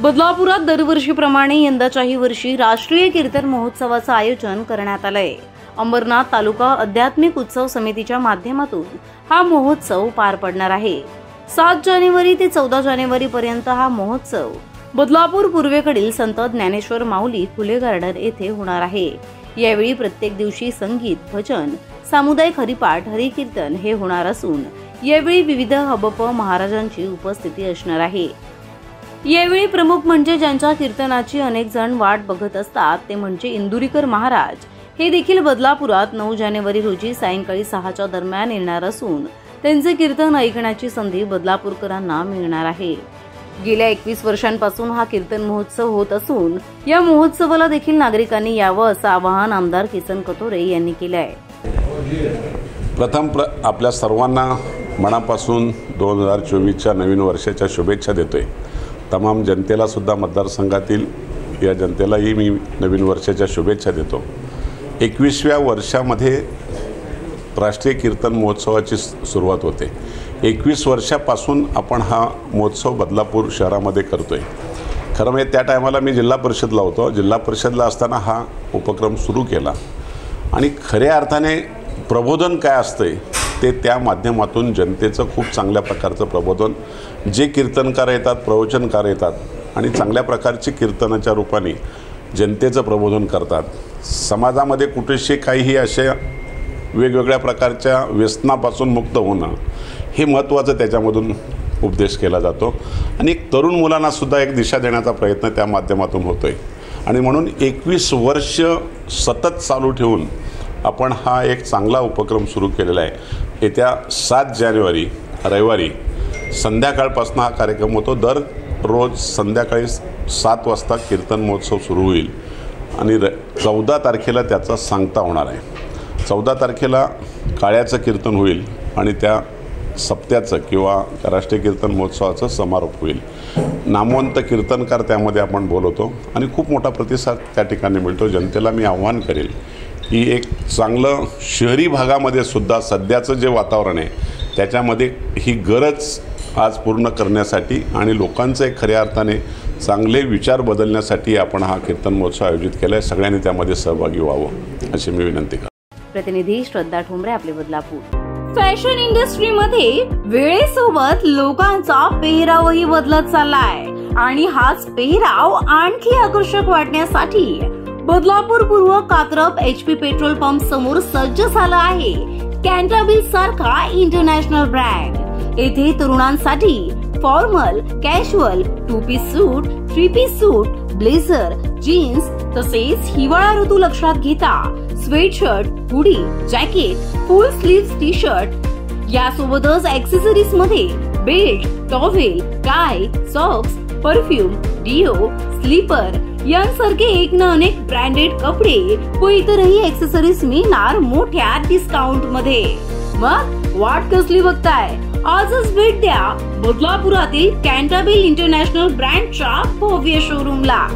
बदलापुरात दरवर्षीप्रमाणे यंदाच्याही वर्षी राष्ट्रीय कीर्तन महोत्सवाचं आयोजन करण्यात आलंय। अंबरनाथ तालुका आध्यात्मिक उत्सव समितीच्या माध्यमातून हा महोत्सव पार पडणार आहे। 7 जानेवारी ते 14 जानेवारी पर्यंत हा महोत्सव बदलापूर पूर्वेकडील संत ज्ञानेश्वर माऊली फुले गार्डन येथे होणार आहे। यावेळी प्रत्येक दिवशी संगीत, भजन, सामुदायिक हरिपाठ, हरिकीर्तन हे होणार असून यावेळी विविध हबप महाराजांची उपस्थिती असणार आहे। यावेळी प्रमुख म्हणजे ज्यांच्या कीर्तनाची अनेक जण वाट बघत असतात ते म्हणजे इंदुरीकर महाराज हे देखील बदलापुरात 9 जानेवारी रोजी सायंकाळी 6च्या दरम्यान येणार असून त्यांचे कीर्तन ऐकण्याची संधी बदलापूरकरांना मिळणार आहे। गेल्या 21 वर्षांपासून हा कीर्तन महोत्सव होत असून या महोत्सवाला देखील नागरिकांनी यावं असं आवाहन आमदार किसन कटोरे यांनी केलं आहे। प्रथम आपल्या सर्वांना मनापासून 2024च्या नवीन वर्षाच्या शुभेच्छा देतोय। तमाम जनतेला सुद्धा मतदारसंघातील या जनतेलाही मी नवीन वर्षाच्या शुभेच्छा देतो। 21व्या वर्षामध्ये राष्ट्रीय कीर्तन महोत्सवाची सुरुवात होते। 21 वर्षापासून आपण हा महोत्सव बदलापूर शहरामध्ये करतोय। खरं म्हणजे त्या टायमाला मी जिल्हा परिषदला होतो। जिल्हा परिषदला असताना हा उपक्रम सुरू केला आणि खऱ्या अर्थाने प्रबोधन काय असते ते त्या माध्यमातून जनतेचं खूप चांगल्या प्रकारचं प्रबोधन, जे कीर्तनकार येतात, प्रवचनकार येतात आणि चांगल्या प्रकारची कीर्तनाच्या रूपाने जनतेचं प्रबोधन करतात। समाजामध्ये कुठेशी काहीही अशा वेगवेगळ्या प्रकारच्या व्यसनापासून मुक्त होणं हे महत्त्वाचं त्याच्यामधून उपदेश केला जातो आणि एक तरुण मुलांना सुद्धा एक दिशा देण्याचा प्रयत्न त्या माध्यमातून होतोय आणि म्हणून 21 वर्ष सतत चालू ठेवून आपण हा एक चांगला उपक्रम सुरू केलेला आहे। येत्या 7 जानेवारी रविवारी संध्याकाळपासून हा कार्यक्रम होतो। दररोज संध्याकाळी 7 वाजता कीर्तन महोत्सव सुरू होईल आणि 14 तारखेला त्याचा सांगता होणार आहे। 14 तारखेला काळ्याचं कीर्तन होईल आणि त्या सप्त्याचं किंवा राष्ट्रीय कीर्तन महोत्सवाचं समारोप होईल। नामवंत कीर्तनकार त्यामध्ये आपण बोलवतो आणि खूप मोठा प्रतिसाद त्या ठिकाणी मिळतो। जनतेला मी आव्हान करेल की एक चांगलं शहरी भागामध्ये सुद्धा सध्याचं जे वातावरण आहे त्याच्यामध्ये ही गरज आज पूर्ण करण्यासाठी आणि लोकांचं एक खऱ्या अर्थाने चांगले विचार बदलण्यासाठी आपण हा कीर्तन महोत्सव आयोजित केला आहे। सगळ्यांनी त्यामध्ये सहभागी व्हावं अशी मी विनंती करतो। प्रतिनिधी श्रद्धा ठोंबरे, आपले बदलापूर। फॅशन इंडस्ट्रीमध्ये वेळेसोबत लोकांचा पेहरावही बदलत चाललाय आणि हाच पेहराव आणखी आकर्षक वाटण्यासाठी बदलापूर पूर्व कात्रप HP पेट्रोल पंप समोर सज्ज झाला आहे कॅन्टाबिल सारखा इंटरनॅशनल ब्रँड। येथे तरुणांसाठी formal, casual, 2 piece suit, 3 piece suit, blazer, jeans तसेच हिवाळा ऋतू लक्षात घेता sweatshirt, hoodie, jacket, full sleeve T shirt यासोबतच ऍक्सेसरीज मध्ये belt, towel, tie, socks, perfume, deo, slipper यांसारखे एक ना अनेक ब्रँडेड कपडे व इतरही ऍक्सेसरीज मिळणार मोठ्या डिस्काउंट मध्ये। मग वाट कसली बघताय? आजच भेट द्या बदलापुरातील कॅन्टाबिल इंटरनॅशनल ब्रँडच्या भव्य शोरूमला।